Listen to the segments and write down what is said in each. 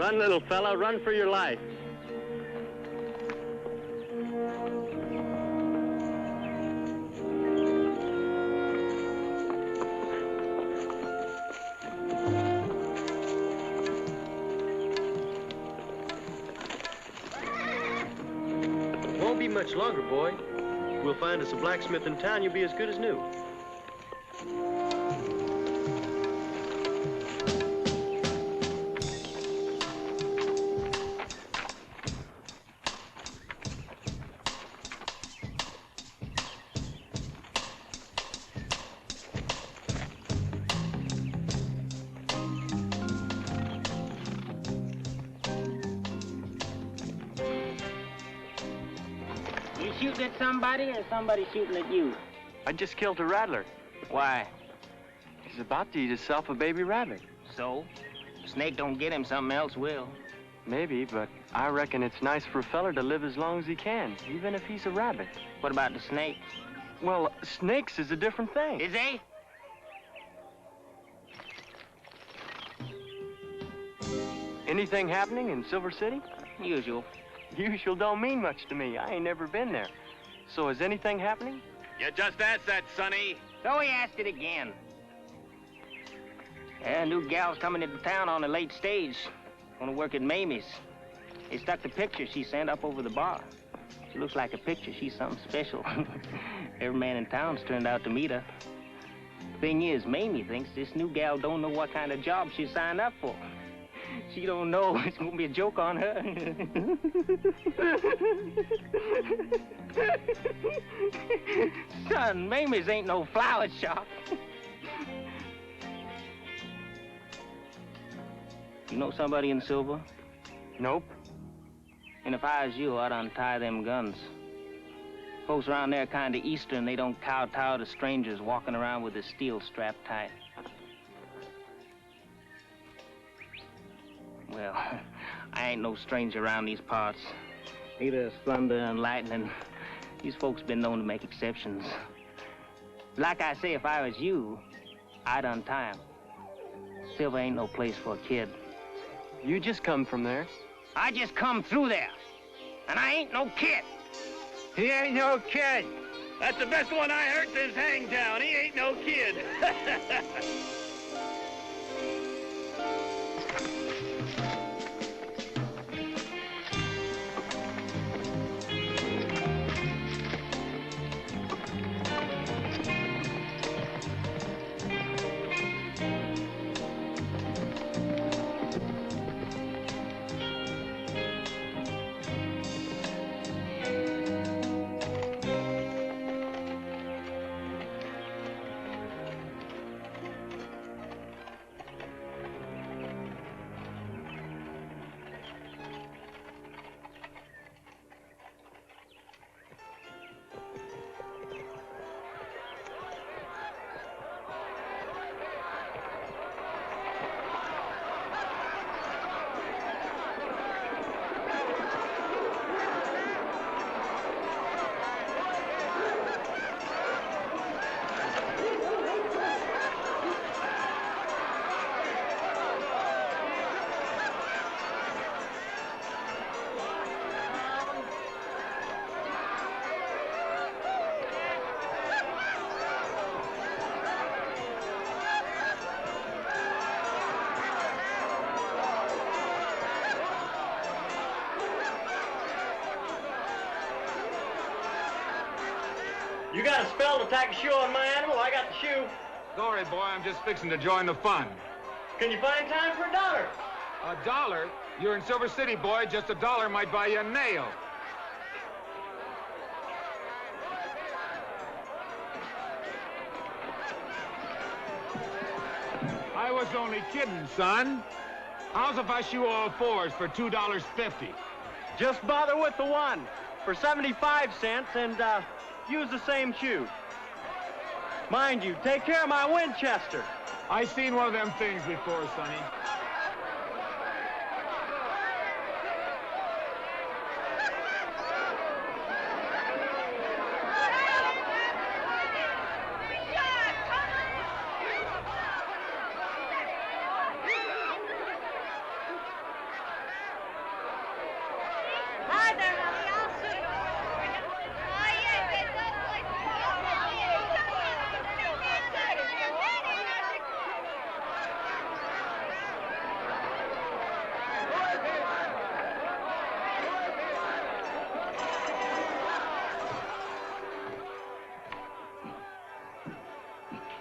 Run, little fella, run for your life. Won't be much longer, boy. We'll find us a blacksmith in town, you'll be as good as new. Shooting at somebody or somebody shooting at you? I just killed a rattler. Why? He's about to eat himself a baby rabbit. So? Snake don't get him, something else will. Maybe, but I reckon it's nice for a feller to live as long as he can, even if he's a rabbit. What about the snake? Well, snakes is a different thing. Is they? Anything happening in Silver City? Usual. Usual don't mean much to me. I ain't never been there. So is anything happening? You just asked that, Sonny. So he asked it again. Yeah, a new gal's coming into town on the late stage. Gonna work at Mamie's. They stuck the picture she sent up over the bar. She looks like a picture. She's something special. Every man in town's turned out to meet her. Thing is, Mamie thinks this new gal don't know what kind of job she signed up for. She don't know it's gonna be a joke on her. Son, Mamie's ain't no flower shop. You know somebody in Silver? Nope. And if I was you, I'd untie them guns. Folks around there kind of Eastern. They don't kowtow to strangers walking around with a steel strapped tight. Well, I ain't no stranger around these parts. Neither is thunder and lightning. These folks been known to make exceptions. Like I say, if I was you, I'd untie 'em. Silver ain't no place for a kid. You just come from there. I just come through there. And I ain't no kid. He ain't no kid. That's the best one I heard since Hangtown. He ain't no kid. You got a spell to tack a shoe on my animal? I got the shoe. Sorry, boy, I'm just fixing to join the fun. Can you find time for $1? $1? You're in Silver City, boy. Just $1 might buy you a nail. I was only kidding, son. How's if I shoe all fours for $2.50? Just bother with the one for 75 cents and use the same shoe. Mind you, take care of my Winchester. I seen one of them things before, Sonny.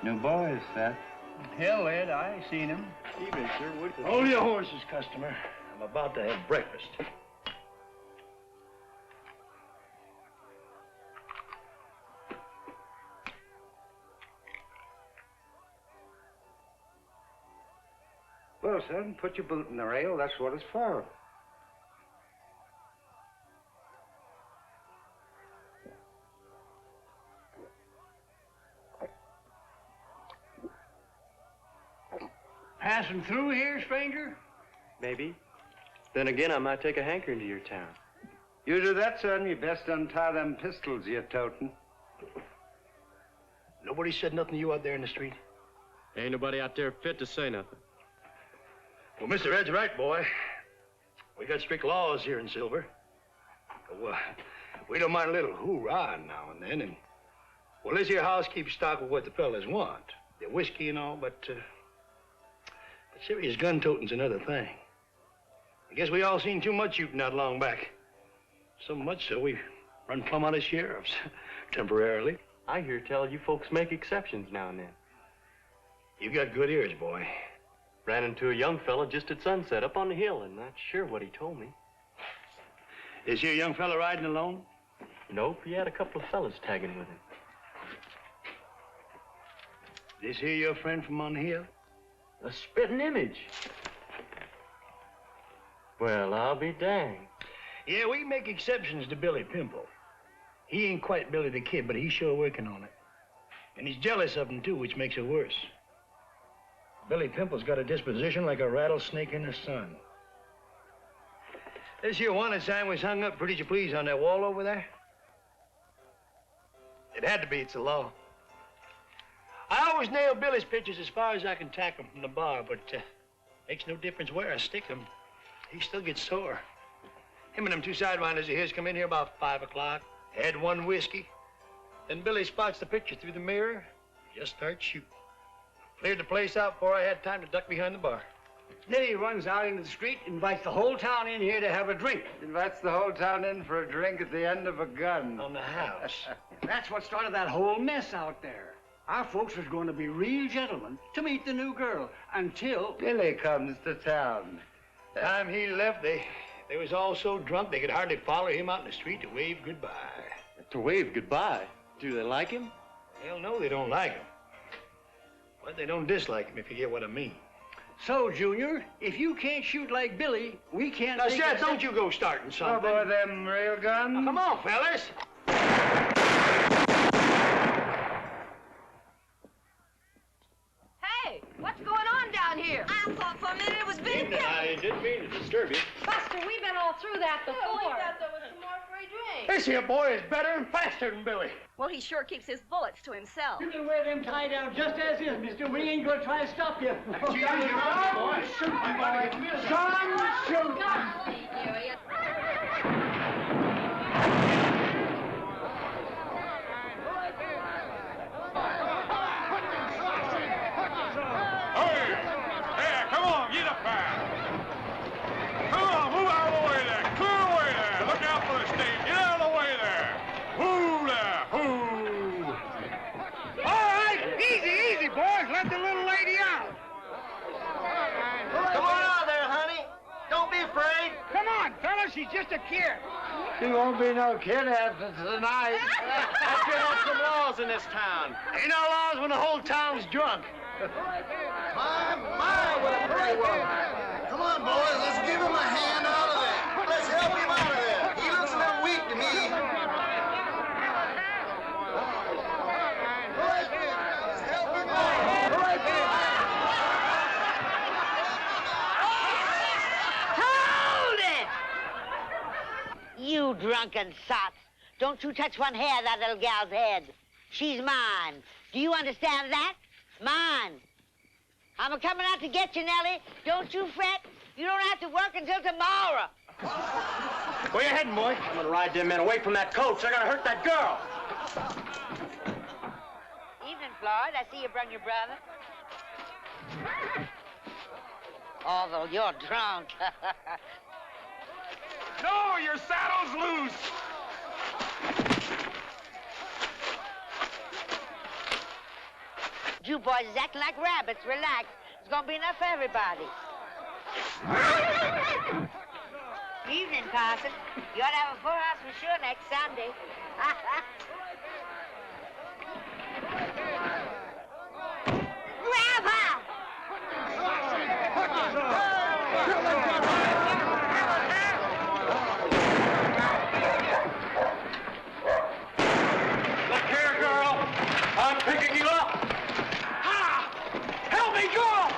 New boys, Seth. Hell, Ed, I ain't seen him. Evening, sir. Hold your horses, customer. I'm about to have breakfast. Well, son, put your boot in the rail. That's what it's for. Passing through here, stranger? Maybe. Then again, I might take a hankering to your town. You do that, son, you best untie them pistols you're toting. Nobody said nothing to you out there in the street? Ain't nobody out there fit to say nothing. Well, Mr. Ed's right, boy. We got strict laws here in Silver. We don't mind a little hoorah now and then, and well, this here house keeps stock of what the fellas want. The whiskey and all, but serious gun-toting's another thing. I guess we all seen too much shooting not long back. So much so we run plumb out of sheriffs, temporarily. I hear tell you folks make exceptions now and then. You got good ears, boy. Ran into a young fella just at sunset up on the hill, and not sure what he told me. Is here a young fella riding alone? Nope, he had a couple of fellas tagging with him. This here your friend from on the hill? A spitting image. Well, I'll be danged. Yeah, we make exceptions to Billy Pimple. He ain't quite Billy the Kid, but he's sure working on it. And he's jealous of him, too, which makes it worse. Billy Pimple's got a disposition like a rattlesnake in the sun. This here wanted sign was hung up, pretty you please, on that wall over there. It had to be, it's the law. I always nail Billy's pictures as far as I can tack them from the bar, but makes no difference where I stick them. He still gets sore. Him and them two sidewinders of his come in here about 5 o'clock, had one whiskey. Then Billy spots the picture through the mirror, just starts shooting. Cleared the place out before I had time to duck behind the bar. Then he runs out into the street, invites the whole town in here to have a drink. Invites the whole town in for a drink at the end of a gun. On the house. That's what started that whole mess out there. Our folks was going to be real gentlemen to meet the new girl until... Billy comes to town. Time he left, they was all so drunk they could hardly follow him out in the street to wave goodbye. To wave goodbye? Do they like him? Hell no, they don't like him. But they don't dislike him, if you get what I mean. So, Junior, if you can't shoot like Billy, we can't... Now, Seth, don't you go starting something. How about them rail guns? Now, come on, fellas. Hey, what's going on down here? I thought for a minute it was Big Pimple. I didn't mean to disturb you. Buster, we've been all through that before. We thought there was some more for a drink. This here boy is better and faster than Billy. Well, he sure keeps his bullets to himself. You can wear them tied down just as is, mister. We ain't gonna try to stop you. Shoot, boy. Shoot, boy. Son, shoot. Come on, get up there. Come on, move out of the way there. Clear away there. Look out for the stage. Get out of the way there. Whoo there, whoo. All right, easy, boys. Let the little lady out. Come on out there, honey. Don't be afraid. Come on, fellas, she's just a kid. She won't be no kid after tonight. Hope you have some laws in this town. Ain't no laws when the whole town's drunk. My, what a pretty woman. Come on, boys, let's give him a hand out of there. Let's help him out of there. He looks a little weak to me. Let's help him out. Hold it! You drunken sots. Don't you touch one hair of that little gal's head. She's mine. Do you understand that? Mine. I'm a-coming out to get you, Nellie. Don't you fret. You don't have to work until tomorrow. Where you heading, boy? I'm gonna ride them men away from that coach. They're gonna hurt that girl. Evening, Floyd. I see you brung your brother. Although you're drunk. No, your saddle's loose. You boys is acting like rabbits. Relax. There's gonna be enough for everybody. Evening, Carson. You ought to have a full house for sure next Sunday. Grab her! Look here, girl. I'm picking you up. Ah! Help me, girl!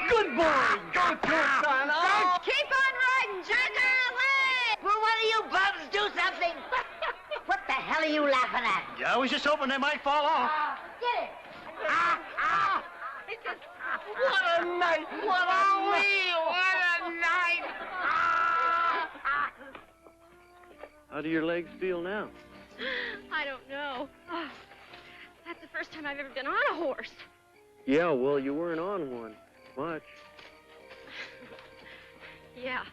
Good boy! Go to it, son! Oh. Keep on riding, jerk her away! Will one of you bums do something? What the hell are you laughing at? Yeah, I was just hoping they might fall off. Get it! What a night! What a wheel! What a night! How do your legs feel now? I don't know. Oh, that's the first time I've ever been on a horse. Yeah, well, you weren't on one much. Yeah.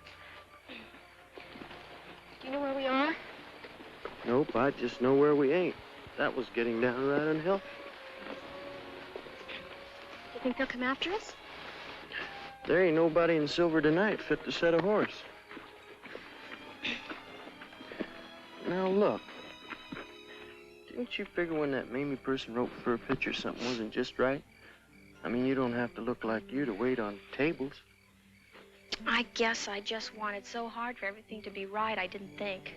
Do you know where we are? Nope, I just know where we ain't. That was getting downright unhealthy. Do you think they'll come after us? There ain't nobody in Silver tonight fit to set a horse. Now look, didn't you figure when that Mamie person wrote for a picture something wasn't just right? I mean, you don't have to look like you to wait on tables. I guess I just wanted so hard for everything to be right, I didn't think.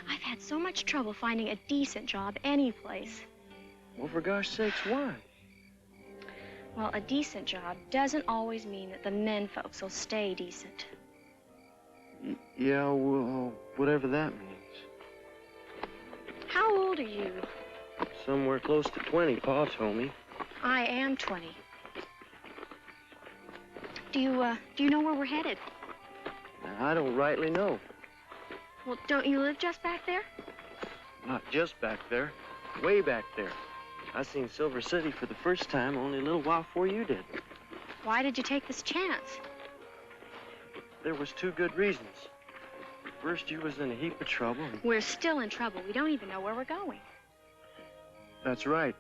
I've had so much trouble finding a decent job any place. Well, for gosh sakes, why? Well, a decent job doesn't always mean that the men folks will stay decent. Yeah, well, whatever that means. How old are you? Somewhere close to 20, Pa told me. I am 20. Do you know where we're headed? I don't rightly know. Well, don't you live just back there? Not just back there, way back there. I seen Silver City for the first time only a little while before you did. Why did you take this chance? There was two good reasons. First, you was in a heap of trouble. We're still in trouble. We don't even know where we're going. That's right.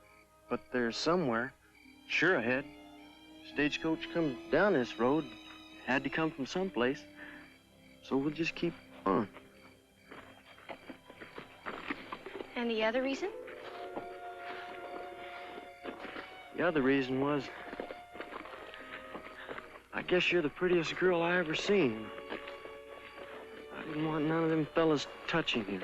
But there's somewhere, sure ahead. Stagecoach comes down this road. Had to come from someplace. So we'll just keep on. And the other reason? The other reason was, I guess you're the prettiest girl I ever seen. I didn't want none of them fellas touching you.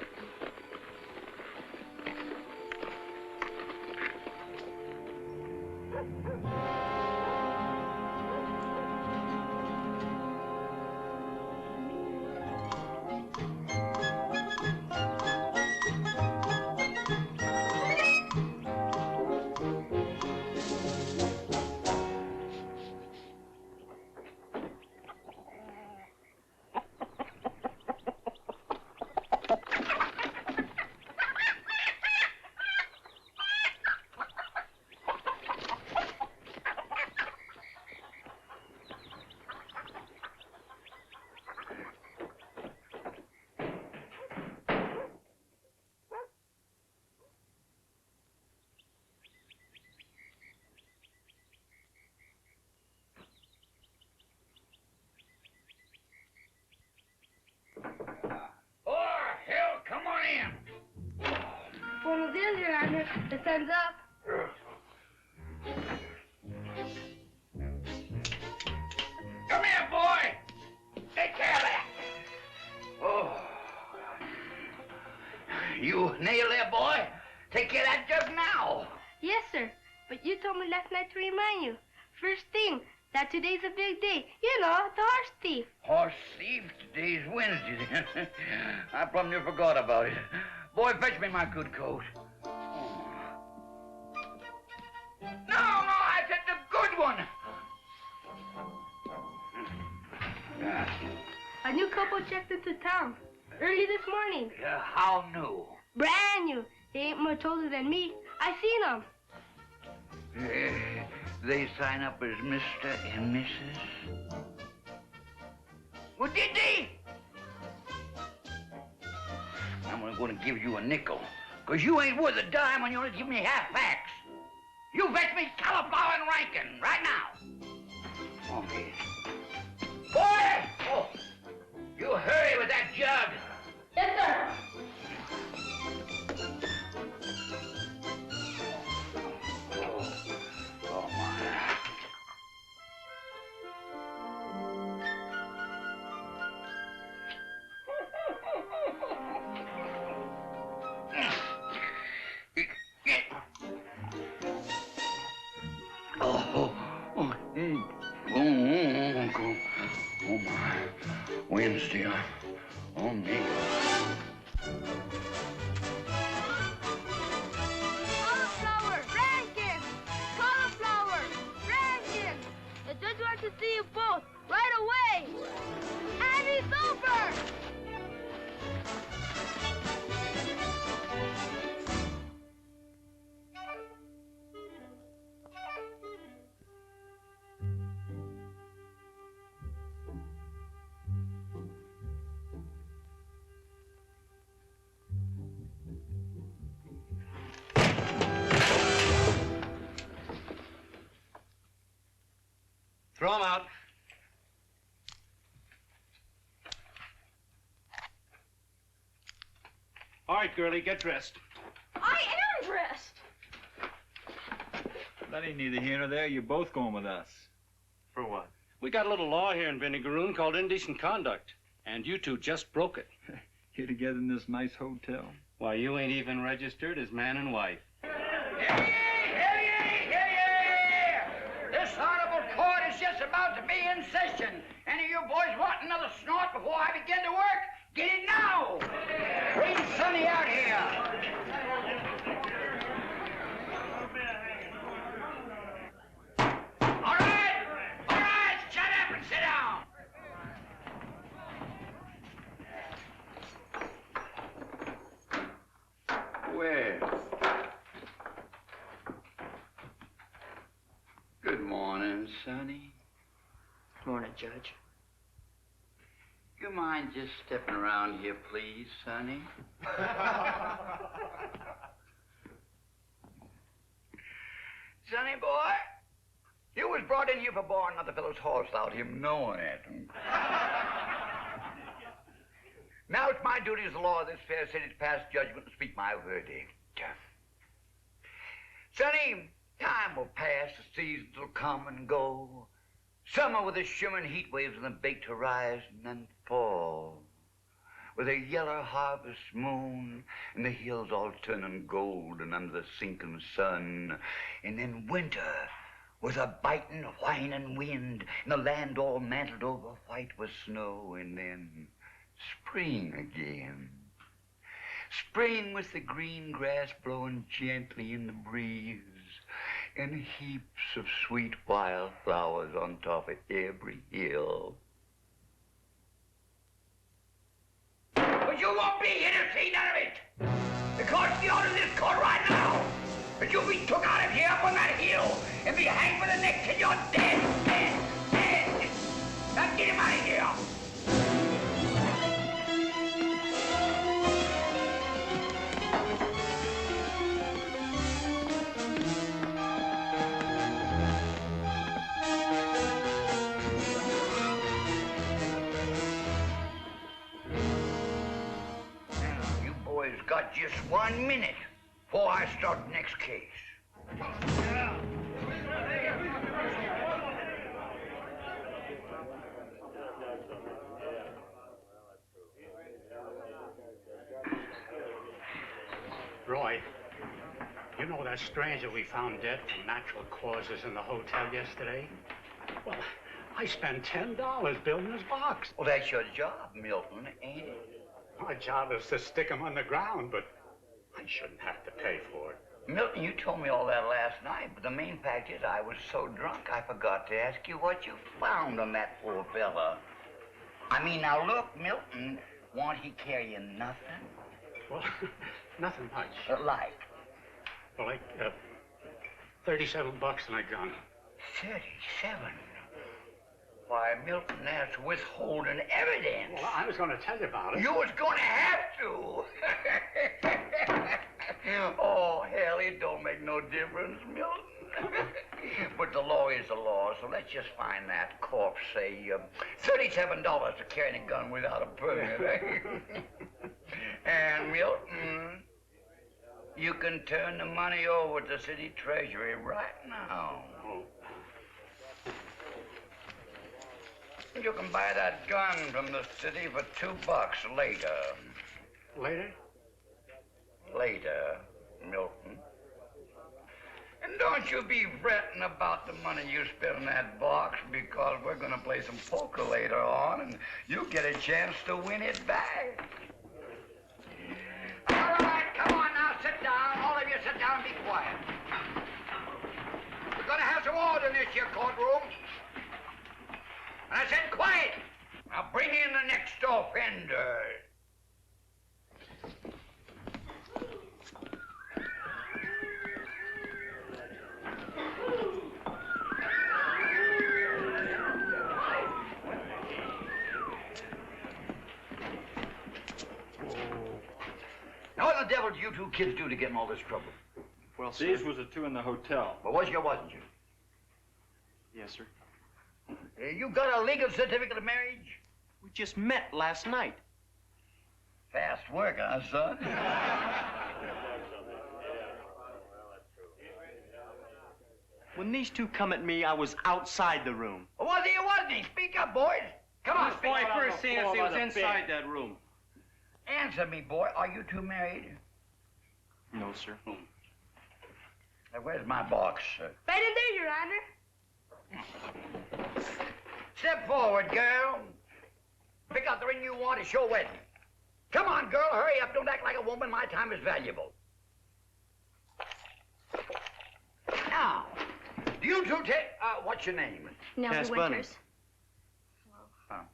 Buenos dias, Your Honor. The sun's up. Come here, boy. Take care of that. Oh. You nail that, boy. Take care of that jug now. Yes, sir. But you told me last night to remind you. First thing, that today's a big day. You know, the horse thief. Horse thief? Today's Wednesday. I plumb near forgot about it. Boy, fetch me my good coat. No, I said the good one. A new couple checked into town early this morning. How new? Brand new. They ain't much older than me. I seen them. They sign up as Mr. and Mrs. What did they? I'm going to give you a nickel, because you ain't worth a dime when you only give me half facts. You fetch me cauliflower and Rankin right now. Oh, here. Boy! Oh, you hurry with that jug. Yes, sir. Oh, my. Oh, my. Wednesday. Oh, me. Cauliflower, Rankin! Cauliflower, Rankin! The judge wants to see you both right away. And it's over! Throw him out. All right, girlie, get dressed. I am dressed. That ain't neither here nor there. You're both going with us. For what? We got a little law here in Vinegaroon called indecent conduct, and you two just broke it. Here together in this nice hotel. Why, you ain't even registered as man and wife. This honorable court is just about to be in session. Any of you boys want another snort before I begin to work? Get it now! Bring Sonny out here. All right, shut up and sit down. Well, good morning, Sonny. Morning, Judge. You mind just stepping around here, please, Sonny? Sonny boy, you was brought in here for borrowing another fellow's horse without him knowing it. Now it's my duty as the law of this fair city to pass judgment and speak my verdict. Sonny, time will pass, the seasons will come and go. Summer with the shimmering heat waves and the baked horizon, and fall with a yellow harvest moon and the hills all turning golden under the sinking sun. And then winter with a biting, whining wind and the land all mantled over white with snow. And then spring again. Spring with the green grass blowing gently in the breeze and heaps of sweet wildflowers on top of every hill. But you won't be here to see none of it. Because the order of this court right now that you'll be took out of here up on that hill and be hanged by the neck till you're dead. Now get him out of here. Got just 1 minute before I start the next case. Roy, you know that stranger we found dead from natural causes in the hotel yesterday? Well, I spent $10 building his box. Well, that's your job, Milton, ain't it? My job is to stick him on the ground, but I shouldn't have to pay for it. Milton, you told me all that last night, but the main fact is I was so drunk I forgot to ask you what you found on that poor fella. I mean, now look, Milton, Won't he carry you nothing? Well, nothing much. Like? Well, like, 37 bucks and I gun. 37? Why, Milton, that's withholding evidence. Well, I was going to tell you about it. You was going to have to. Oh, hell, it don't make no difference, Milton. But the law is the law, so let's just find that corpse, say, $37 to carry a gun without a permit. And, Milton, you can turn the money over to city treasury right now. You can buy that gun from the city for $2 later. Later? Later, Milton. And don't you be fretting about the money you spend in that box, because we're gonna play some poker later on, and you'll get a chance to win it back. All right, come on now, sit down. All of you sit down and be quiet. We're gonna have some order in this here courtroom. And I said quiet. Now bring in the next offender. Now what the devil did you two kids do to get in all this trouble? Well, these was the two in the hotel. Well, was you or wasn't you? Yes, sir. You got a legal certificate of marriage? We just met last night. Fast work, huh, son? When these two come at me, I was outside the room. Well, was he or wasn't he? Speak up, boys. Come on, This boy first seen us, he was inside that room. Answer me, boy. Are you two married? No, sir. Now, where's my box, sir? Right in there, Your Honor. Step forward, girl. Pick out the ring you want to show wedding. Come on, girl, hurry up. Don't act like a woman. My time is valuable. Now, do you two take, what's your name? Nellie Winters.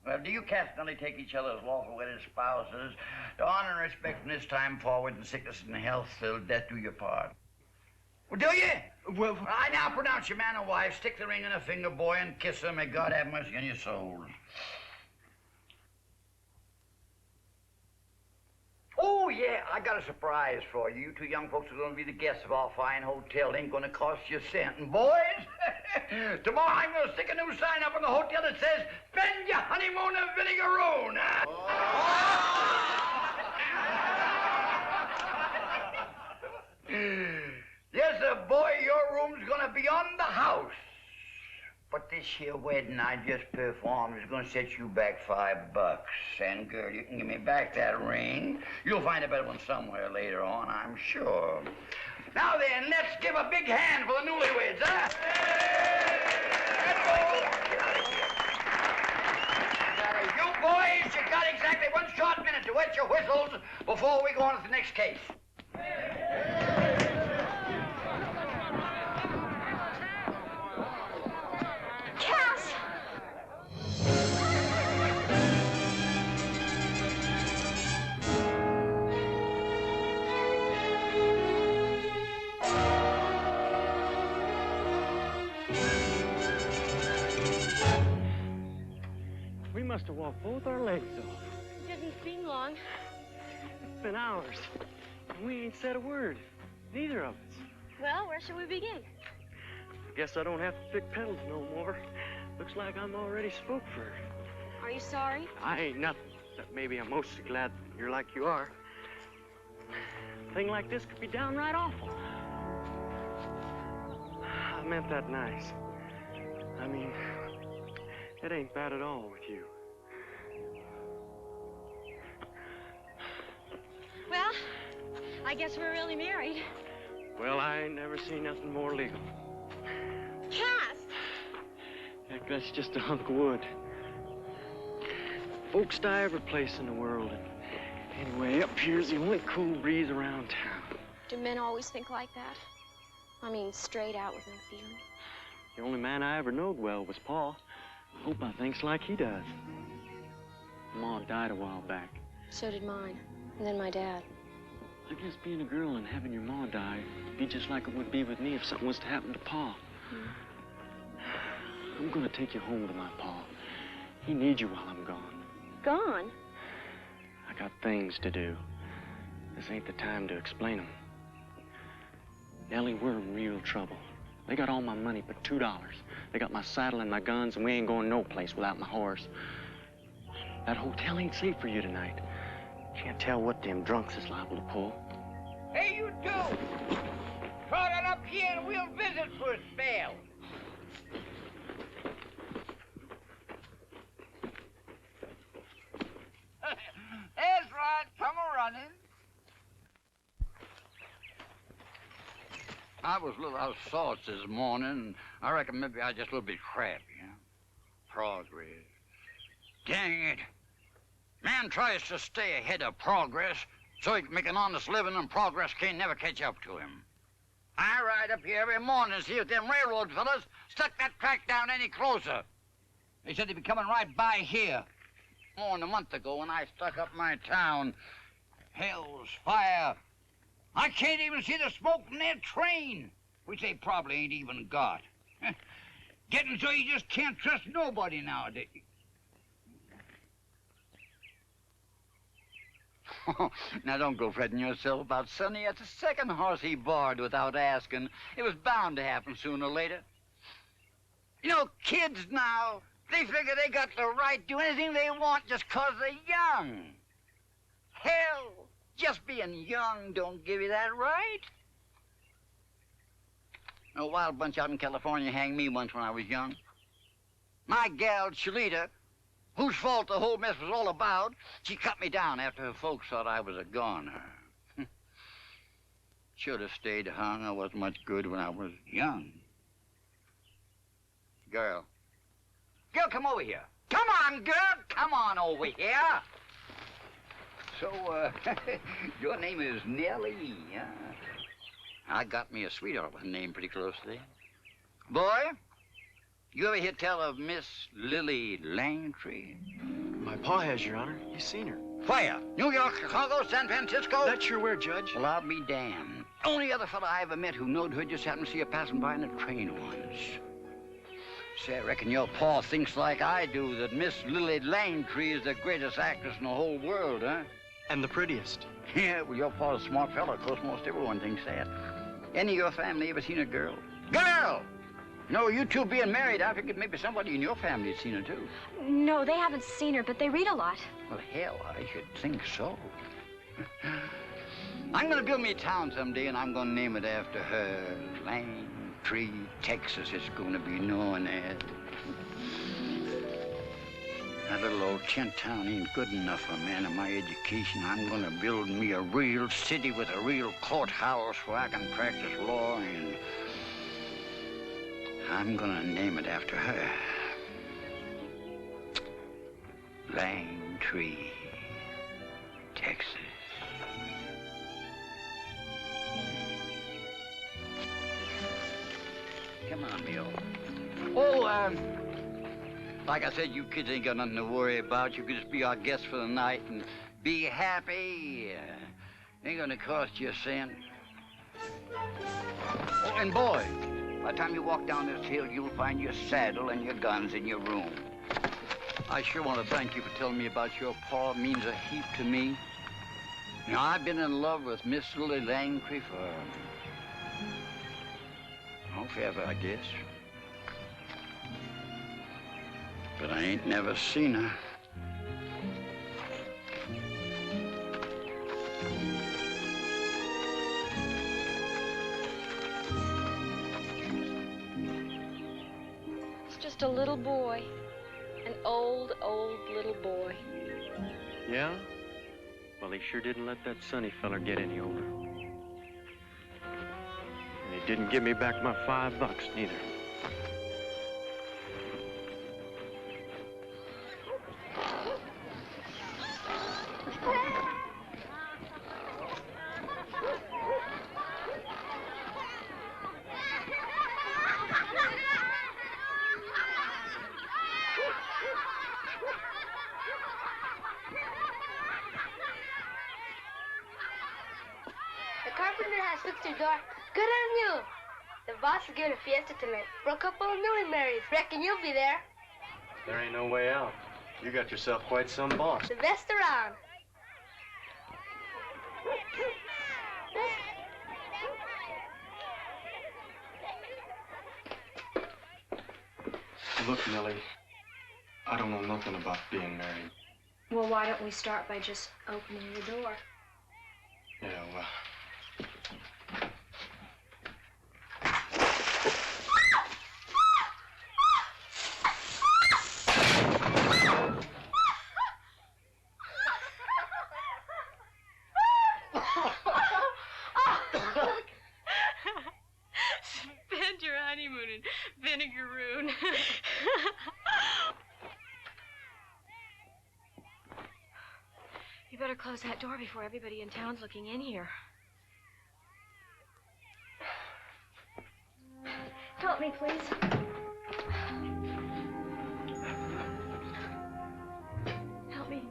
Well, do you cats Nellie take each other as lawful wedded spouses to honor and respect from this time forward in sickness and health till death do your part? Well, do you? Well, I now pronounce you man and wife. Stick the ring in a finger, boy, and kiss her. May God have mercy on your souls. Oh, yeah, I got a surprise for you. You two young folks are going to be the guests of our fine hotel. It ain't going to cost you a cent. And boys, tomorrow I'm going to stick a new sign up in the hotel that says, spend your honeymoon in Vinegaroon. Yes, sir, boy, your room's going to be on the house. But this here wedding I just performed is going to set you back $5. And, girl, you can give me back that ring. You'll find a better one somewhere later on, I'm sure. Now then, let's give a big hand for the newlyweds, huh? Let's go. Get out of here. You boys, you got exactly 1 short minute to wet your whistles before we go on to the next case. We must have walked both our legs off. Didn't seem long. It's been hours. And we ain't said a word. Neither of us. Well, where should we begin? Guess I don't have to pick petals no more. Looks like I'm already spoke for her. Are you sorry? I ain't nothing. Except maybe I'm mostly glad you're like you are. A thing like this could be downright awful. I meant that nice. I mean, it ain't bad at all with you. Well, I guess we're really married. Well, I ain't never seen nothing more legal. Cass! Heck, that's just a hunk of wood. Folks die every place in the world. And anyway, up here's the only cool breeze around town. Do men always think like that? I mean, straight out with no feeling. The only man I ever knowed well was Pa. Hope I thinks like he does. Ma died a while back. So did mine. And then my dad. I guess being a girl and having your ma die would be just like it would be with me if something was to happen to Pa. I'm gonna take you home to my Pa. He needs you while I'm gone. Gone? I got things to do. This ain't the time to explain them. Nellie, we're in real trouble. They got all my money but $2. They got my saddle and my guns, and we ain't going no place without my horse. That hotel ain't safe for you tonight. Can't tell what them drunks is liable to pull. Hey, you two! Trot on up here and we'll visit for a spell. That's right. Come a-running. I was a little out of sorts this morning. I reckon maybe I just a little bit crappy, you know? Progress. Dang it. Man tries to stay ahead of progress so he can make an honest living, and progress can't never catch up to him. I ride up here every morning to see if them railroad fellas stuck that track down any closer. They said they'd be coming right by here. More than a month ago when I stuck up my town. Hell's fire. I can't even see the smoke from their train, which they probably ain't even got. Getting so you just can't trust nobody nowadays. Now, don't go fretting yourself about Sonny. That's the second horse he borrowed without asking. It was bound to happen sooner or later. You know, kids now, they figure they got the right to do anything they want just 'cause they're young. Hell, just being young don't give you that right. A wild bunch out in California hanged me once when I was young. My gal, Chalita, whose fault the whole mess was all about, she cut me down after her folks thought I was a goner. Should have stayed hung. I wasn't much good when I was young. Girl. Girl, come over here. Come on, girl. Come on over here. So, your name is Nellie, huh? I got me a sweetheart with a name pretty close to there. Boy, you ever hear tell of Miss Lily Langtree? My pa has, Your Honor. He's seen her. Where? New York, Chicago, San Francisco? Not sure where, Judge. Well, I'll be damned. Only other fella I ever met who knowed her just happened to see her passing by in a train once. Say, I reckon your pa thinks like I do, that Miss Lily Langtree is the greatest actress in the whole world, huh? And the prettiest. Yeah, well, your pa's a smart fella. Of course, most everyone thinks that. Any of your family ever seen a girl? Girl! No, you two being married, I figured maybe somebody in your family had seen her, too. No, they haven't seen her, but they read a lot. Well, hell, I should think so. I'm going to build me a town someday, and I'm going to name it after her. Langtree, Texas, it's going to be known as. That little old tent town ain't good enough for a man of my education. I'm going to build me a real city with a real courthouse where I can practice law, and I'm going to name it after her. Langtree, Texas. Come on, Bill. Oh, like I said, you kids ain't got nothing to worry about. You can just be our guests for the night and be happy. Ain't gonna cost you a cent. Oh, and boy, by the time you walk down this hill, you'll find your saddle and your guns in your room. I sure want to thank you for telling me about your pa. It means a heap to me. You know, I've been in love with Miss Lily Langtree for, forever, I guess. But I ain't never seen her. It's just a little boy. An old, old little boy. Yeah? Well, he sure didn't let that Sonny feller get any older. And he didn't give me back my $5 neither. carpenter has fixed your door. Good on you. The boss is giving a fiesta tonight. For a couple of newly marrieds. Reckon you'll be there. There ain't no way out. You got yourself quite some boss. The best around. Look, Nellie, I don't know nothing about being married. Well, why don't we start by just opening the door? Yeah, well... Spend your honeymoon in Vinegaroon. You better close that door before everybody in town's looking in here. Help me, please. Help me.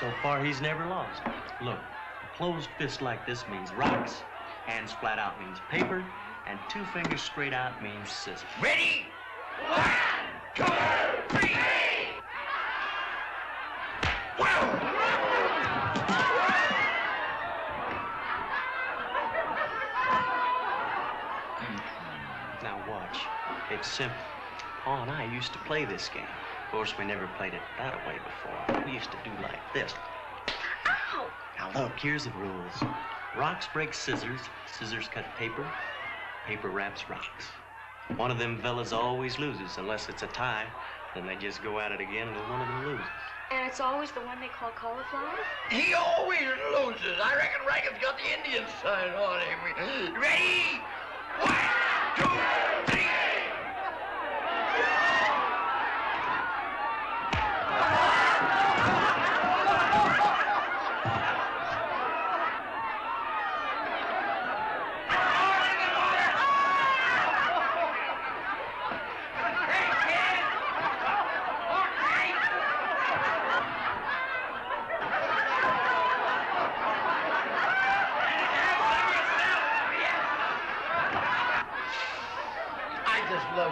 So far, he's never lost. Look, a closed fist like this means rocks, hands flat out means paper, and 2 fingers straight out means scissors. Ready? 1, 2, 3! Now watch. It's simple. Pa and I used to play this game. Of course, we never played it that way before. We used to do like this. Ow! Now look, here's the rules. Rocks break scissors, scissors cut paper, paper wraps rocks. One of them fellas always loses, unless it's a tie. Then they just go at it again until one of them loses. And it's always the one they call cauliflower? He always loses. I reckon Rankin's got the Indian sign on him. Ready? 1, 2, 3!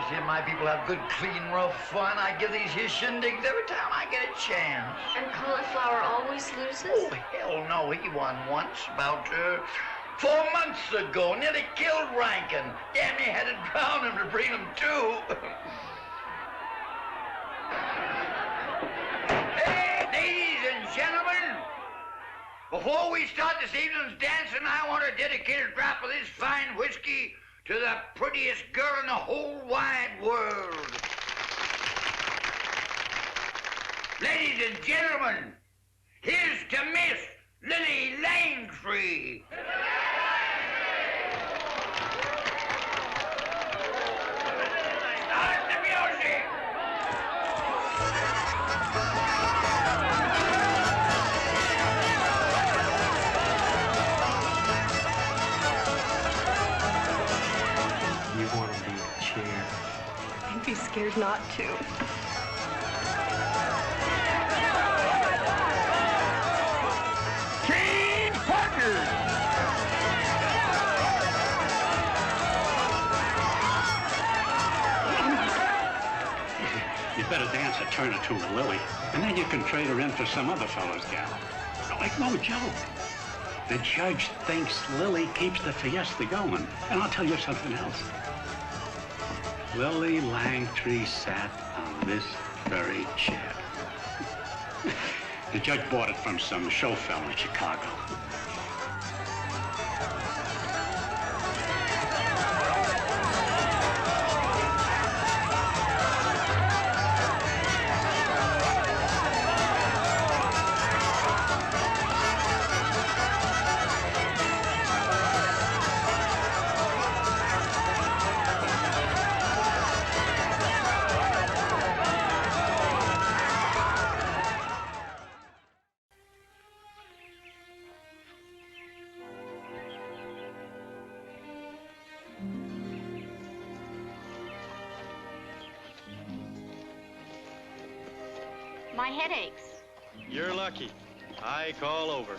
See my people have good, clean, rough fun. I give these here shindigs every time I get a chance. And cauliflower always loses? Oh, hell no. He won once, about 4 months ago. Nearly killed Rankin. Damn, he had to drown him to bring him to. Hey, ladies and gentlemen, before we start this evening's dancing, I want to dedicate a drop of this fine whiskey to the prettiest girl in the whole wide world. Ladies and gentlemen, here's to Miss Lily Langtree. Start the music. I'd be scared not to. Team partners! You better dance a turn or two with Lily, and then you can trade her in for some other fellow's gal. Like no joke. The judge thinks Lily keeps the fiesta going. And I'll tell you something else. Lily Langtree sat on this very chair. The judge bought it from some show fellow in Chicago. My head aches. You're lucky. I ache all over.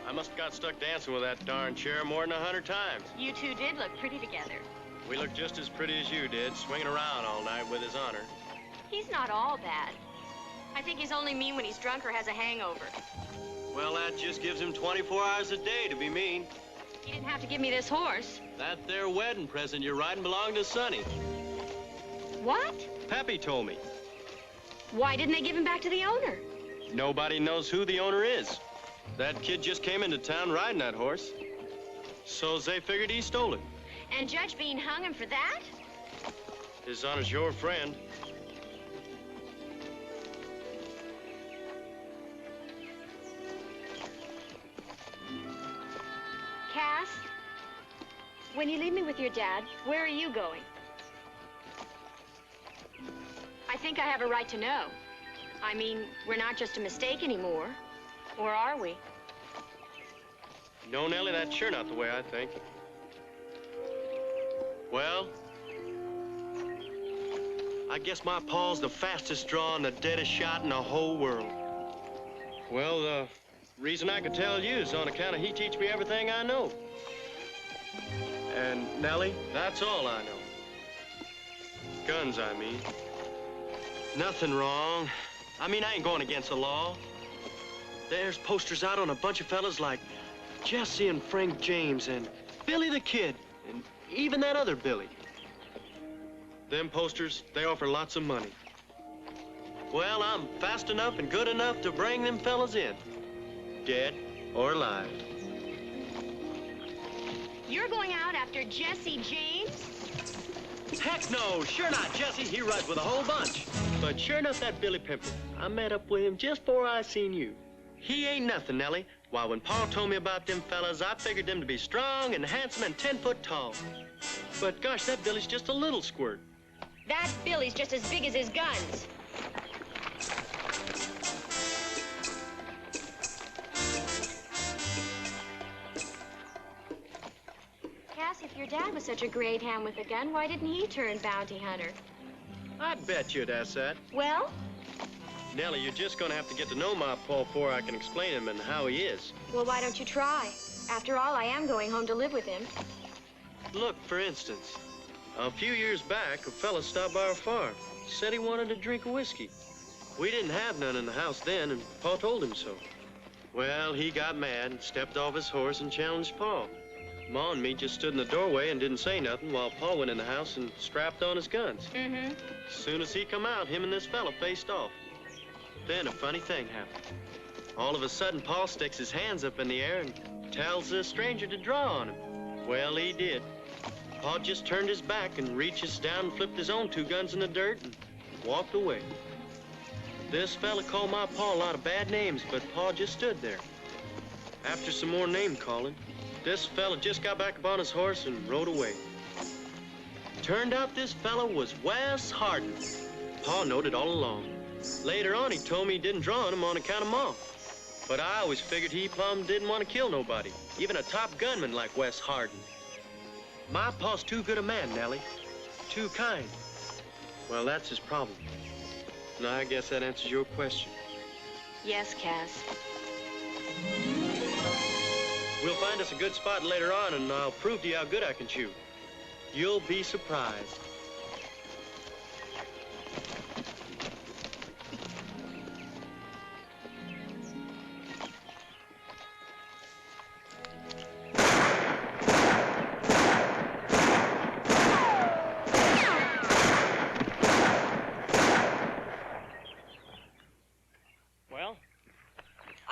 I must have got stuck dancing with that darn chair more than 100 times. You two did look pretty together. We look just as pretty as you did, swinging around all night with his honor. He's not all bad. I think he's only mean when he's drunk or has a hangover. Well, that just gives him 24 hours a day to be mean. He didn't have to give me this horse. That there wedding present you're riding belonged to Sonny. What? Pappy told me. Why didn't they give him back to the owner? Nobody knows who the owner is. That kid just came into town riding that horse. So they figured he stole it. And Judge Bean hung him for that? His honor's your friend. Cass, when you leave me with your dad, where are you going? I think I have a right to know. I mean, we're not just a mistake anymore. Or are we? No, Nellie, that's sure not the way I think. Well, I guess my pa's the fastest draw and the deadest shot in the whole world. Well, the reason I could tell you is on account of he teach me everything I know. And, Nellie, that's all I know. Guns, I mean. Nothing wrong. I mean, I ain't going against the law. There's posters out on a bunch of fellas like Jessie and Frank James and Billy the Kid and even that other Billy. Them posters, they offer lots of money. Well, I'm fast enough and good enough to bring them fellas in, dead or alive. You're going out after Jesse James? Heck no, sure not, Jessie. He rides with a whole bunch. But sure enough, that Billy Pimple, I met up with him just before I seen you. He ain't nothing, Nellie. Why, when Pa told me about them fellas, I figured them to be strong and handsome and 10 foot tall. But gosh, that Billy's just a little squirt. That Billy's just as big as his guns. Cass, if your dad was such a great hand with a gun, why didn't he turn bounty hunter? I bet you'd ask that. Well? Nellie, you're just gonna have to get to know my Pa before I can explain him and how he is. Well, why don't you try? After all, I am going home to live with him. Look, for instance, a few years back, a fella stopped by our farm, said he wanted a drink of whiskey. We didn't have none in the house then, and Pa told him so. Well, he got mad and stepped off his horse and challenged Pa. Ma and me just stood in the doorway and didn't say nothing while Pa went in the house and strapped on his guns. Mm-hmm. As soon as he come out, him and this fella faced off. Then a funny thing happened. All of a sudden, Pa sticks his hands up in the air and tells the stranger to draw on him. Well, he did. Pa just turned his back and reaches down and flipped his own 2 guns in the dirt and walked away. This fella called my Pa a lot of bad names, but Pa just stood there. After some more name calling, this fella just got back upon his horse and rode away. Turned out this fella was Wes Hardin. Pa knowed it all along. Later on, he told me he didn't draw on him on account of Ma. But I always figured he plumb didn't want to kill nobody, even a top gunman like Wes Hardin. My Pa's too good a man, Nellie. Too kind. Well, that's his problem. Now, I guess that answers your question. Yes, Cass. We'll find us a good spot later on, and I'll prove to you how good I can shoot. You'll be surprised.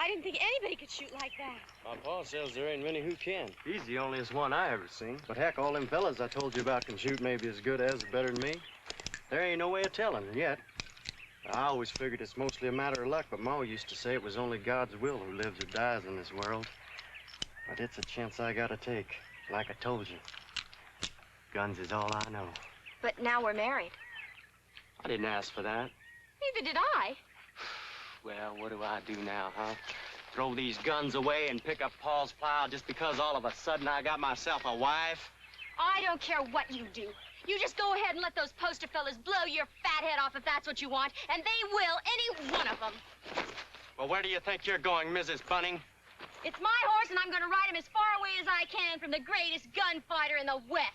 I didn't think anybody could shoot like that. My Pa says there ain't many who can. He's the onlyest one I ever seen. But heck, all them fellas I told you about can shoot maybe as good as or better than me. There ain't no way of telling yet. I always figured it's mostly a matter of luck, but Ma used to say it was only God's will who lives or dies in this world. But it's a chance I gotta take, like I told you. Guns is all I know. But now we're married. I didn't ask for that. Neither did I. Well, what do I do now, huh? Throw these guns away and pick up Paul's plow just because all of a sudden I got myself a wife? I don't care what you do. You just go ahead and let those poster fellas blow your fat head off if that's what you want, and they will, any one of them. Well, where do you think you're going, Mrs. Bunting? It's my horse, and I'm going to ride him as far away as I can from the greatest gunfighter in the West.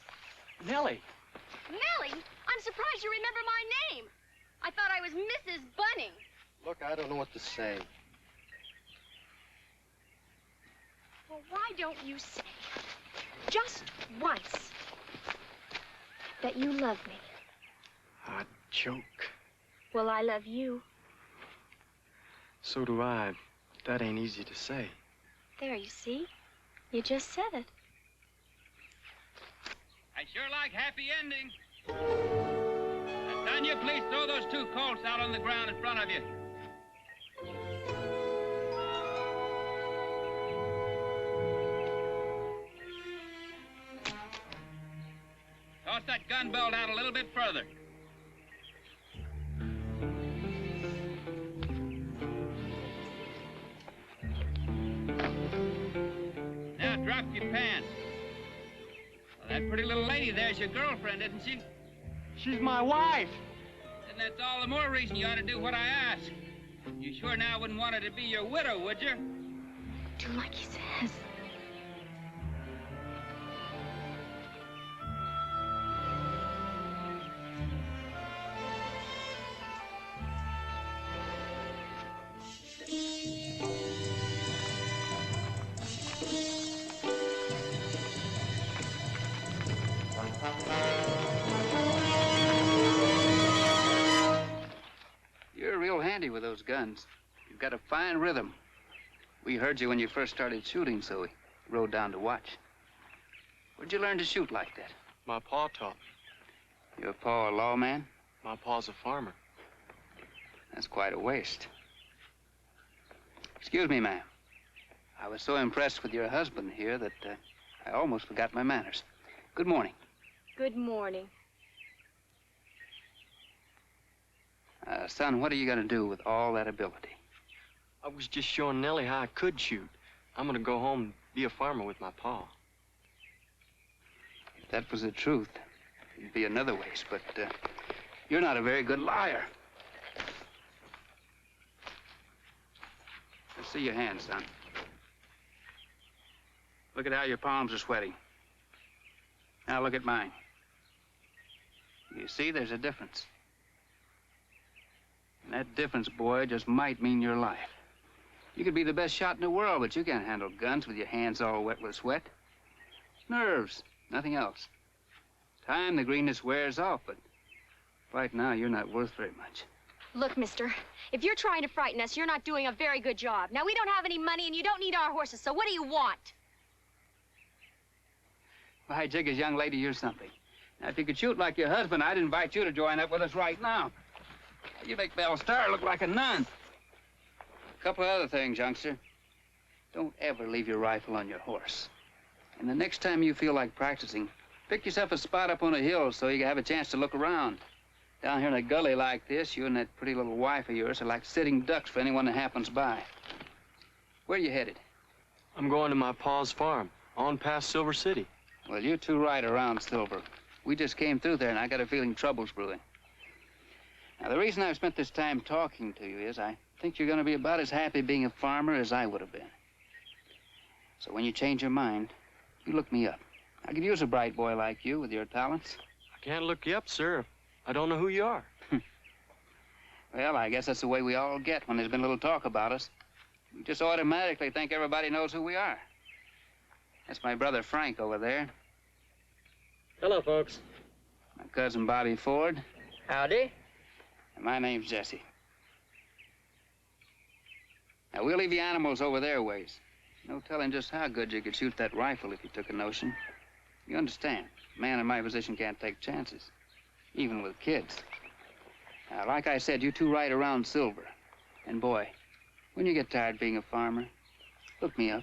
Nellie. Nellie? I'm surprised you remember my name. I thought I was Mrs. Bunting. Look, I don't know what to say. Well, why don't you say, just once, that you love me? A joke. Well, I love you. So do I. That ain't easy to say. There, you see? You just said it. I sure like happy endings. Tanya, please throw those 2 colts out on the ground in front of you. Toss that gun belt out a little bit further. Now drop your pants. Well, that pretty little lady there's your girlfriend, isn't she? She's my wife. Then that's all the more reason you ought to do what I ask. You sure now wouldn't want her to be your widow, would you? Do like he says. You're real handy with those guns. You've got a fine rhythm. We heard you when you first started shooting, so we rode down to watch. Where'd you learn to shoot like that? My pa taught me. Your pa a lawman? My pa's a farmer. That's quite a waste. Excuse me, ma'am. I was so impressed with your husband here that I almost forgot my manners. Good morning. Good morning. Son, what are you going to do with all that ability? I was just showing Nellie how I could shoot. I'm gonna go home and be a farmer with my pa. If that was the truth, it'd be another waste, but you're not a very good liar. Let's see your hands, son. Look at how your palms are sweating. Now look at mine. You see, there's a difference. And that difference, boy, just might mean your life. You could be the best shot in the world, but you can't handle guns with your hands all wet with sweat. Nerves, nothing else. Time, the greenness wears off, but right now, you're not worth very much. Look, mister, if you're trying to frighten us, you're not doing a very good job. Now, we don't have any money, and you don't need our horses, so what do you want? By jig, young lady, you're something. Now, if you could shoot like your husband, I'd invite you to join up with us right now. You make Belle Starr look like a nun. A couple of other things, youngster. Don't ever leave your rifle on your horse. And the next time you feel like practicing, pick yourself a spot up on a hill so you can have a chance to look around. Down here in a gully like this, you and that pretty little wife of yours are like sitting ducks for anyone that happens by. Where are you headed? I'm going to my pa's farm, on past Silver City. Well, you're too right around Silver. We just came through there, and I got a feeling trouble's brewing. Now, the reason I've spent this time talking to you is I think you're going to be about as happy being a farmer as I would have been. So when you change your mind, you look me up. I could use a bright boy like you with your talents. I can't look you up, sir. I don't know who you are. Well, I guess that's the way we all get when there's been a little talk about us. We just automatically think everybody knows who we are. That's my brother Frank over there. Hello, folks. My cousin Bobby Ford. Howdy. And my name's Jessie. Now, we'll leave the animals over their ways. No telling just how good you could shoot that rifle if you took a notion. You understand, a man in my position can't take chances, even with kids. Now, like I said, you two ride around Silver. And boy, when you get tired being a farmer, look me up.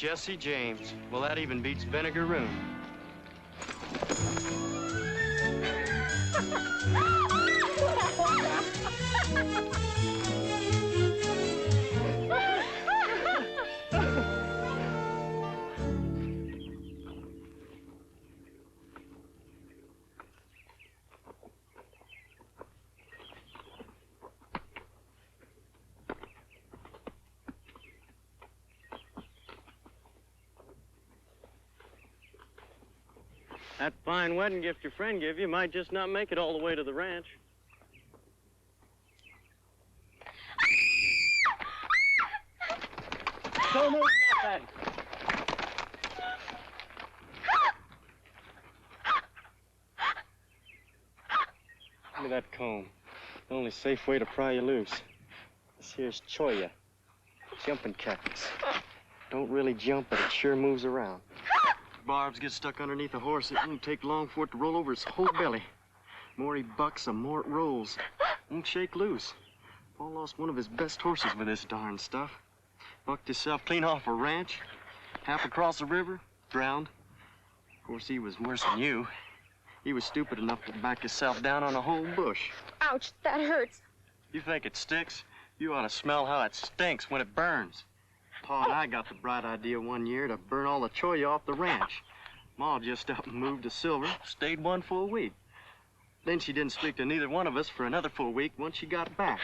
Jessie James. Well, that even beats Vinegaroon. That fine wedding gift your friend gave you might just not make it all the way to the ranch. Don't move nothing. Look at that comb. The only safe way to pry you loose. This here's choya. Jumping cactus. Don't really jump, but it sure moves around. Barbs get stuck underneath a horse, it won't take long for it to roll over his whole belly. The more he bucks, the more it rolls. Won't shake loose. Paul lost one of his best horses with this darn stuff. Bucked himself clean off a ranch, half across the river, drowned. Of course, he was worse than you. He was stupid enough to back himself down on a whole bush. Ouch, that hurts. You think it sticks? You ought to smell how it stinks when it burns. Pa and I got the bright idea one year to burn all the choya off the ranch. Ma just up and moved to Silver, stayed one full week. Then she didn't speak to neither one of us for another full week once she got back.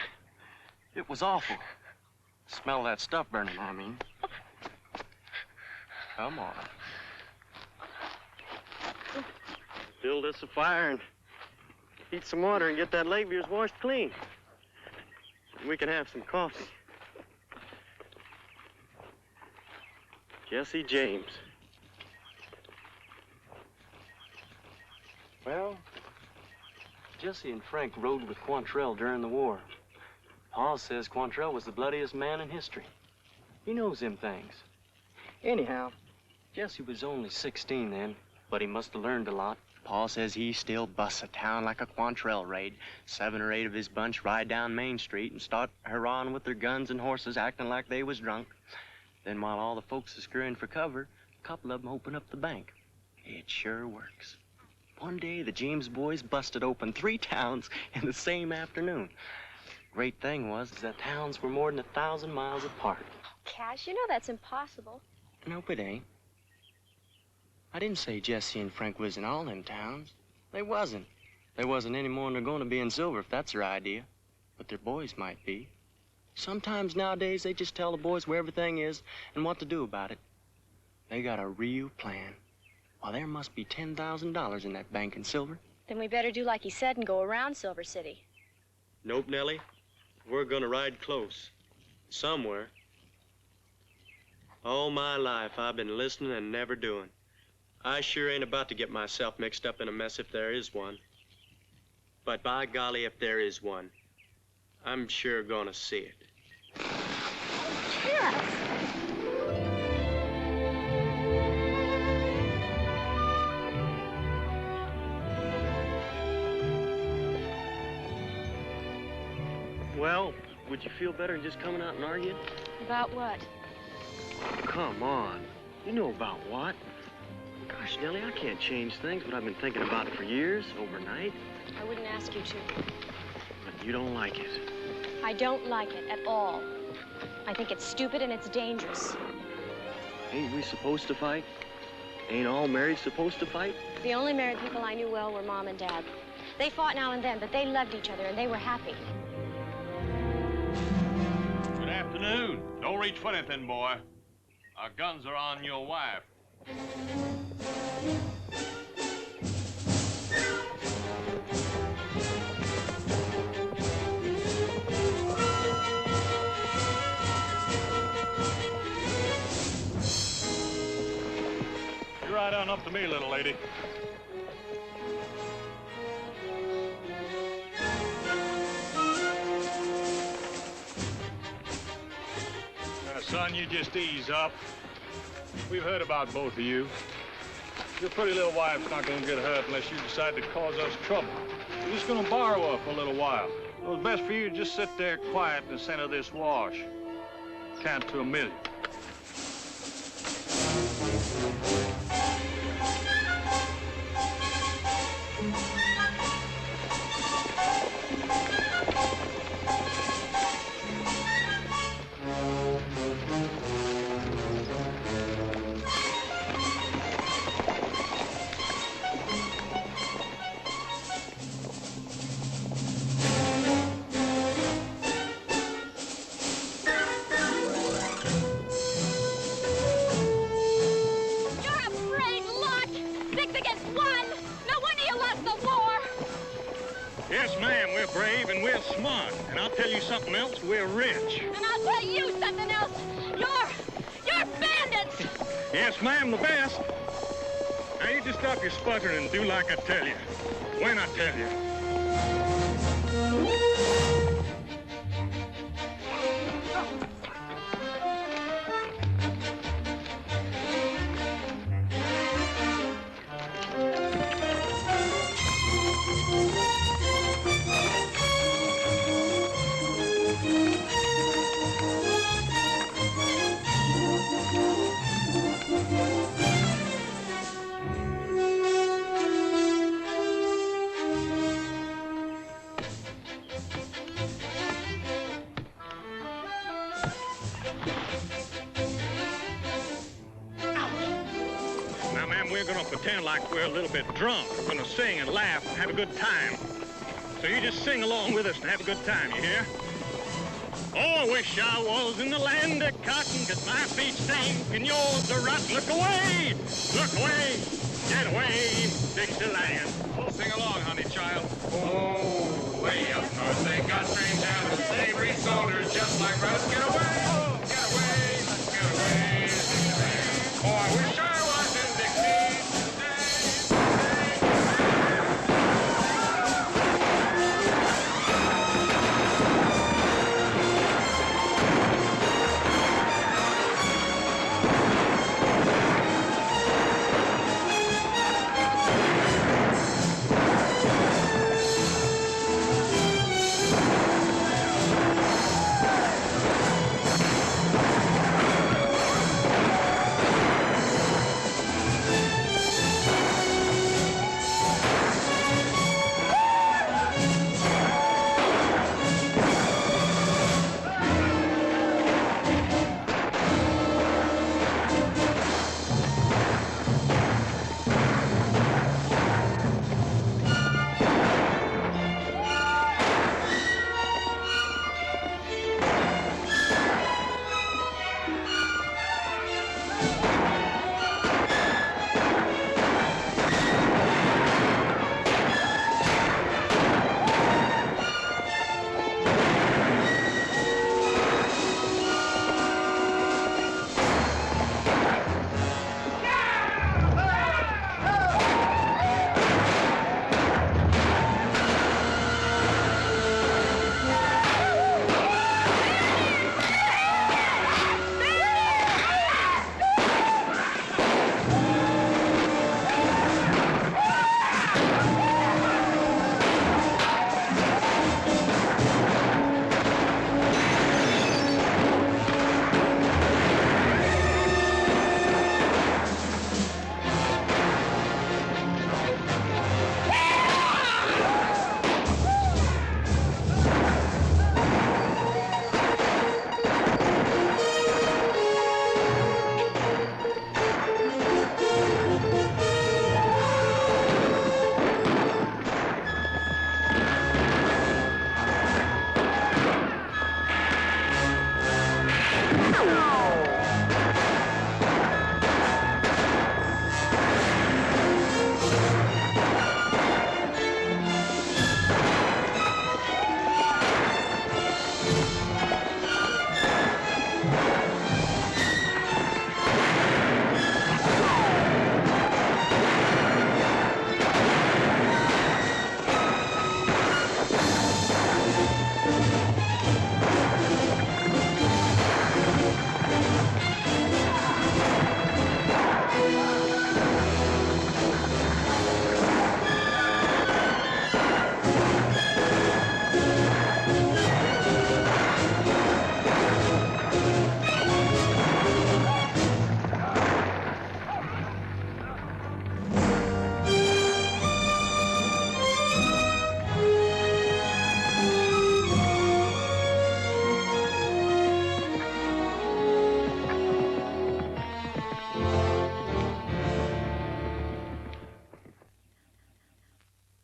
It was awful. Smell that stuff burning, I mean. Come on. Build us a fire and heat some water and get that leg of yours washed clean. And we can have some coffee. Jessie James. Well, Jessie and Frank rode with Quantrell during the war. Pa says Quantrell was the bloodiest man in history. He knows them things. Anyhow, Jessie was only 16 then, but he must have learned a lot. Pa says he still busts a town like a Quantrell raid. 7 or 8 of his bunch ride down Main Street and start hurrahing with their guns and horses, acting like they was drunk. Then while all the folks are scurrying for cover, a couple of them open up the bank. It sure works. One day, the James boys busted open 3 towns in the same afternoon. Great thing was that towns were more than 1,000 miles apart. Cash, you know that's impossible. Nope, it ain't. I didn't say Jessie and Frank was in all them towns. They wasn't. They wasn't any more than they're going to be in Silver, if that's their idea. But their boys might be. Sometimes nowadays, they just tell the boys where everything is and what to do about it. They got a real plan. Well, there must be $10,000 in that bank in Silver. Then we better do like he said and go around Silver City. Nope, Nellie. We're gonna ride close. Somewhere. All my life, I've been listening and never doing. I sure ain't about to get myself mixed up in a mess if there is one. But by golly, if there is one, I'm sure gonna see it. Well, would you feel better than just coming out and arguing? About what? Come on. You know about what? Gosh, Nellie, I can't change things, but I've been thinking about it for years, overnight. I wouldn't ask you to. But you don't like it. I don't like it at all. I think it's stupid and it's dangerous. Ain't we supposed to fight? Ain't all married supposed to fight? The only married people I knew well were Mom and Dad. They fought now and then, but they loved each other and they were happy. Good afternoon. Don't reach for anything, boy. Our guns are on your wife. You ride on up to me, little lady. Son, you just ease up. We've heard about both of you. Your pretty little wife's not gonna get hurt unless you decide to cause us trouble. We're just gonna borrow her for a little while. It was best for you to just sit there quiet in the center of this wash. Count to 1 million. Yes, ma'am, we're brave and we're smart. And I'll tell you something else, we're rich. And I'll tell you something else. You're bandits. Yes, ma'am, the best. Now, you just stop your sputtering and do like I tell you. When I tell you. Pretend like we're a little bit drunk. We're gonna sing and laugh and have a good time. So you just sing along with us and have a good time, you hear? Oh, I wish I was in the land of cotton, 'cause my feet stink and yours are rotten. Look away! Look away! Get away, Dixieland. Oh, sing along, honey child. Oh, way up north they got strange habits. Slavery soldiers just like us. Get away! Oh, get away! Get away, Dixieland. Oh, I wish I was in Dixie.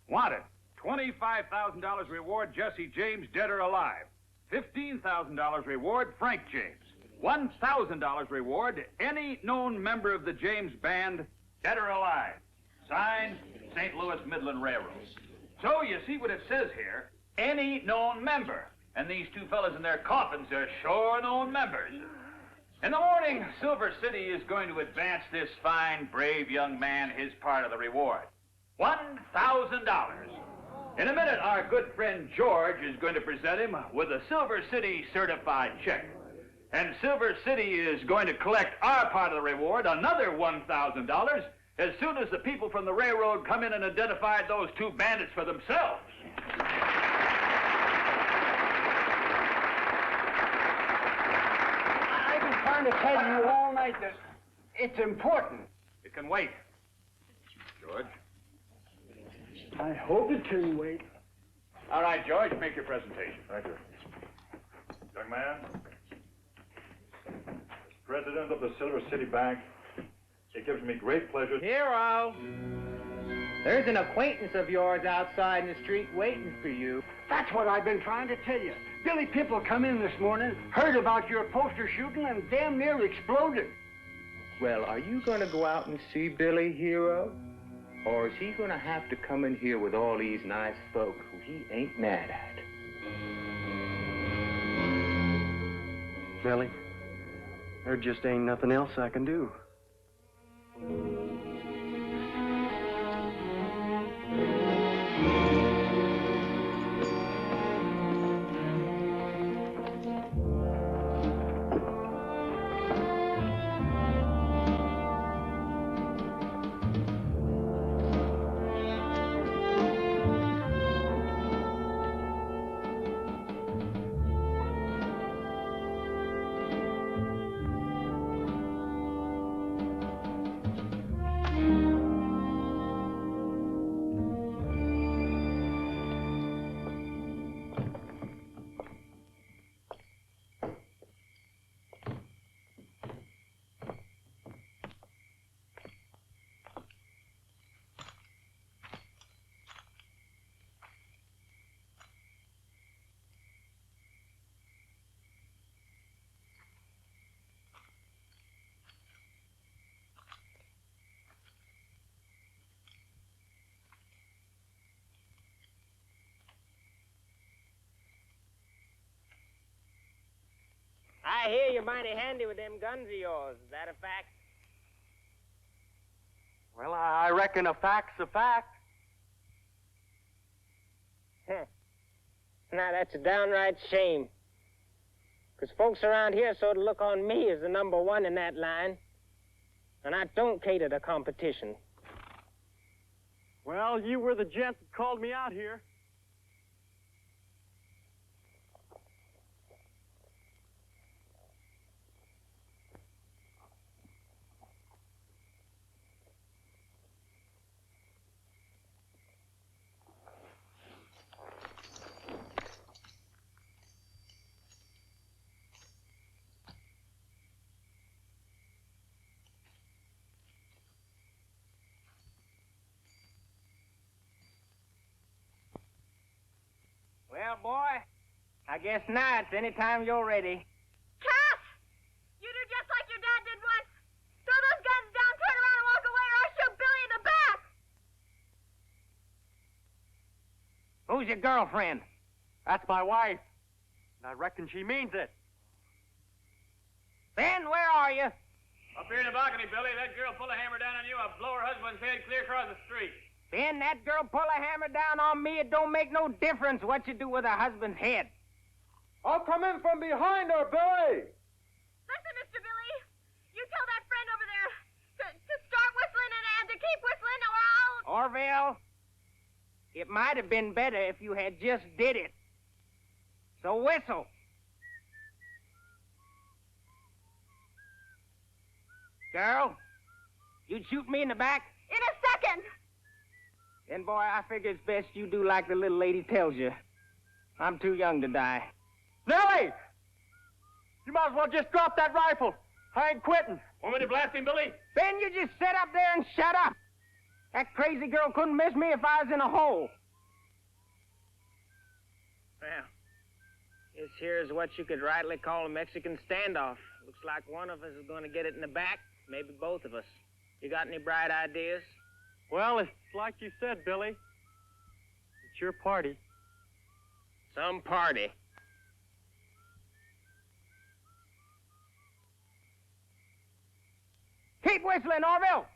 Wanted. $25,000 reward, Jessie James, dead or alive. $15,000 reward, Frank James. $1,000 reward, any known member of the James Band, dead or alive. Signed, St. Louis Midland Railroad. So you see what it says here. Any known member. And these two fellas in their coffins are sure known members. In the morning, Silver City is going to advance this fine, brave young man his part of the reward. $1,000. In a minute, our good friend George is going to present him with a Silver City certified check. And Silver City is going to collect our part of the reward, another $1,000, as soon as the people from the railroad come in and identified those two bandits for themselves. I've been trying to tell you all night that it's important. It can wait. George? I hope it can wait. All right, George, make your presentation. Thank you. Young man, as president of the Silver City Bank, it gives me great pleasure. Hero! There's an acquaintance of yours outside in the street waiting for you. That's what I've been trying to tell you. Billy Pimple come in this morning, heard about your poster shooting, and damn near exploded. Well, are you going to go out and see Billy, Hero? Or is he going to have to come in here with all these nice folk who he ain't mad at? Nellie, there just ain't nothing else I can do. I hear you're mighty handy with them guns of yours. Is that a fact? Well, I reckon a fact's a fact. Now, that's a downright shame. Because folks around here sort of look on me as the number one in that line. And I don't cater to competition. Well, you were the gent that called me out here. Well, boy, I guess now it's any time you're ready. Cat! You do just like your dad did once. Throw those guns down, turn around and walk away, or I'll shoot Billy in the back. Who's your girlfriend? That's my wife. And I reckon she means it. Ben, where are you? Up here in the balcony, Billy. That girl pull a hammer down on you, I'll blow her husband's head clear across the street. Ben, that girl pull a hammer down on me. It don't make no difference what you do with her husband's head. I'll come in from behind her, Billy. Listen, Mr. Billy. You tell that friend over there to start whistling and to keep whistling, or I'll... Orville, it might have been better if you had just did it. So whistle. Girl, you'd shoot me in the back? In a second. Then, boy, I figure it's best you do like the little lady tells you. I'm too young to die. Nellie! You might as well just drop that rifle. I ain't quitting. Want me to blast him, Billy? Ben, you just sit up there and shut up. That crazy girl couldn't miss me if I was in a hole. Well, this here is what you could rightly call a Mexican standoff. Looks like one of us is going to get it in the back, maybe both of us. You got any bright ideas? Well, it's like you said, Billy. The It's your party. Some party. Keep whistling, Orville!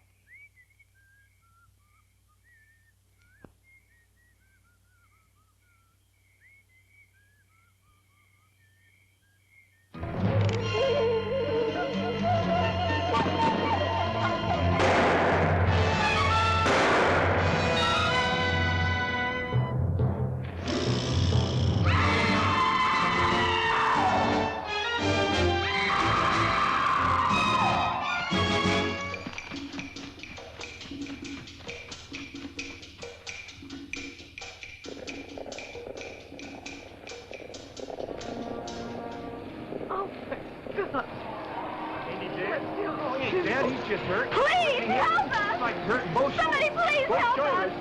Just hurt. Please help us! Like hurting both Somebody please help us!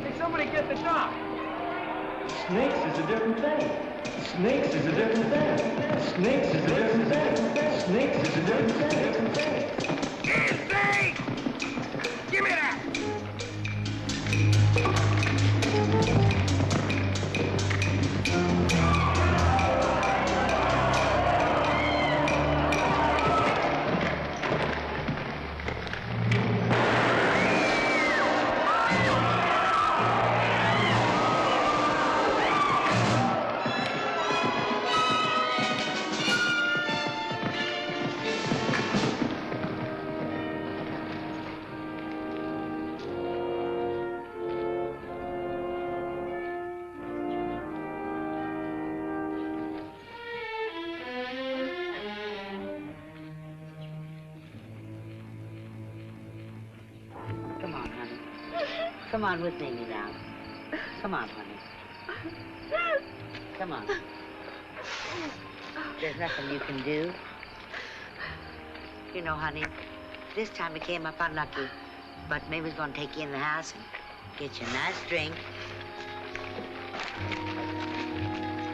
Hey, somebody get the doc. Snakes is a different thing. Snakes is a different thing. Snakes is a different thing. Snakes is a different thing. Easy! Give me that! Come on with Mamie now. Come on, honey. Come on. There's nothing you can do. You know, honey, this time it came up unlucky, but Mamie's gonna take you in the house and get you a nice drink.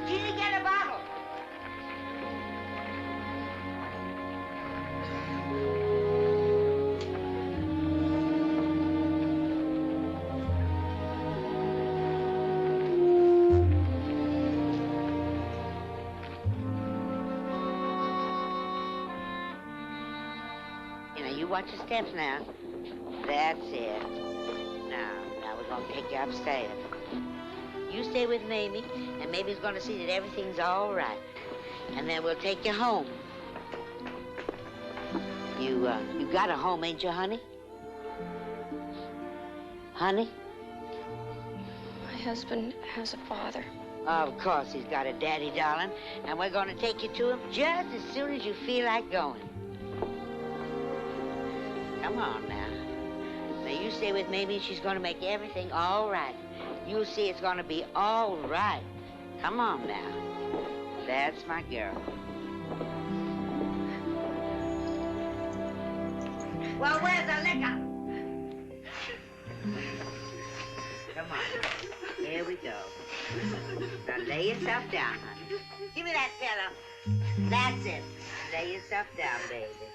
Gina, get a bottle. Watch your steps now. That's it. Now we're gonna take you upstairs. You stay with Mamie, and Mamie's gonna see that everything's all right. And then we'll take you home. You got a home, ain't you, honey? Honey? My husband has a father. Of course he's got a daddy, darling. And we're gonna take you to him just as soon as you feel like going. Come on now. Now you stay with Mamie. She's gonna make everything all right. You'll see it's gonna be all right. Come on now. That's my girl. Well, where's the liquor? Come on. There we go. Now lay yourself down, honey. Give me that pillow. That's it. Lay yourself down, baby.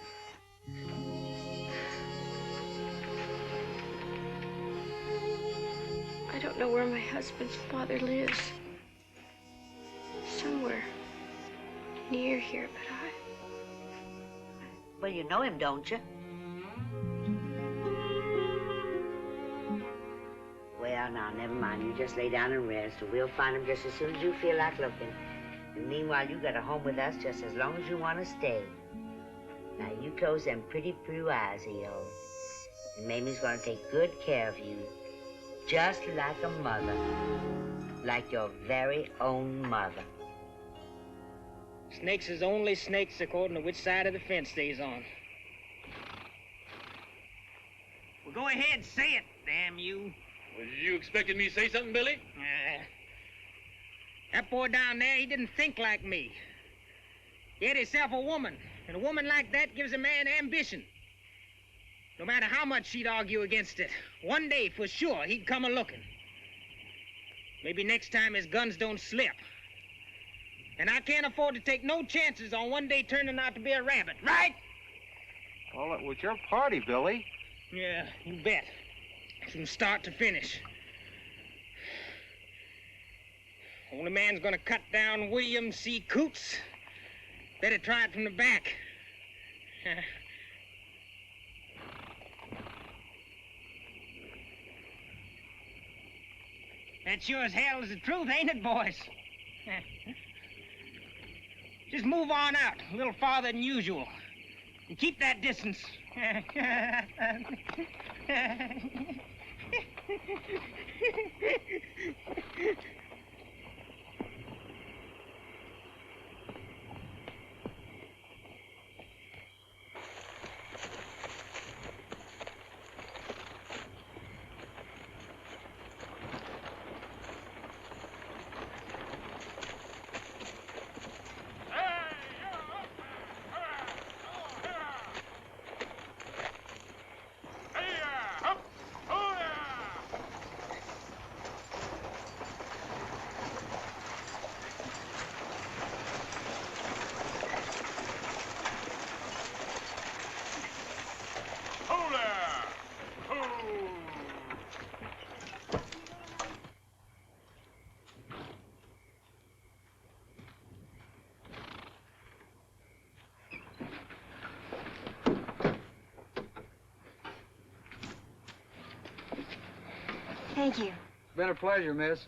I don't know where my husband's father lives. Somewhere near here, but Well, you know him, don't you? Well, now, never mind. You just lay down and rest, and we'll find him just as soon as you feel like looking. And meanwhile, you got a home with us just as long as you want to stay. Now, you close them pretty blue eyes of yours. And Mamie's gonna take good care of you. Just like a mother. Like your very own mother. Snakes is only snakes according to which side of the fence they's on. Well, go ahead, say it, damn you. Was you expecting me to say something, Billy? That boy down there, he didn't think like me. He had himself a woman, and a woman like that gives a man ambition. No matter how much she'd argue against it, one day, for sure, he'd come a-looking. Maybe next time his guns don't slip. And I can't afford to take no chances on one day turning out to be a rabbit, right? Well, it was your party, Billy. Yeah, you bet. From start to finish. Only man's gonna cut down William C. Coots. Better try it from the back. That sure as hell is the truth, ain't it, boys? Just move on out, a little farther than usual. And keep that distance. Thank you. It's been a pleasure, miss.